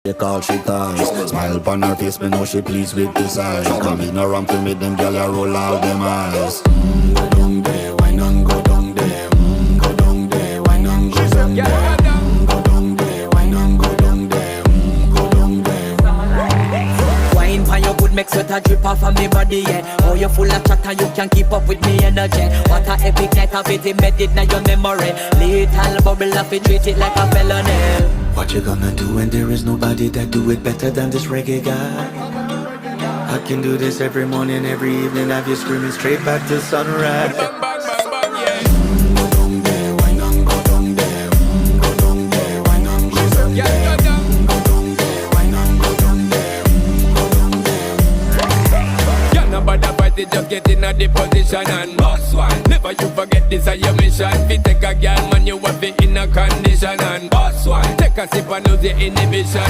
They call she ties. Smile upon her face, me know she pleased with this eyes. Come in around to me, them gyal a roll out them eyes. Go down there, why not go down there? Go down there, why not go down there? Go down there, why not go down there? Go down there. Wine pan your good, make sweat a drip off of me body, yeah. Oh, you full of chatter, you can't keep up with me energy. What a epic night of it embedded in your memory. Little bubble of it, treat it like a felony. What you gonna do when there is nobody that do it better than this reggae guy? I can do this every morning, every evening, have you screaming straight back to sunrise. Go down there, why not go down there? Go down there, why not go down there? Go down there, why not go down there? Go down there. Can't nobody fight it, just get in a the position and boss one. Never you forget this is your mission. Fi take a girl, man, you have it in a condition and boss one. Take a sip and lose the inhibition.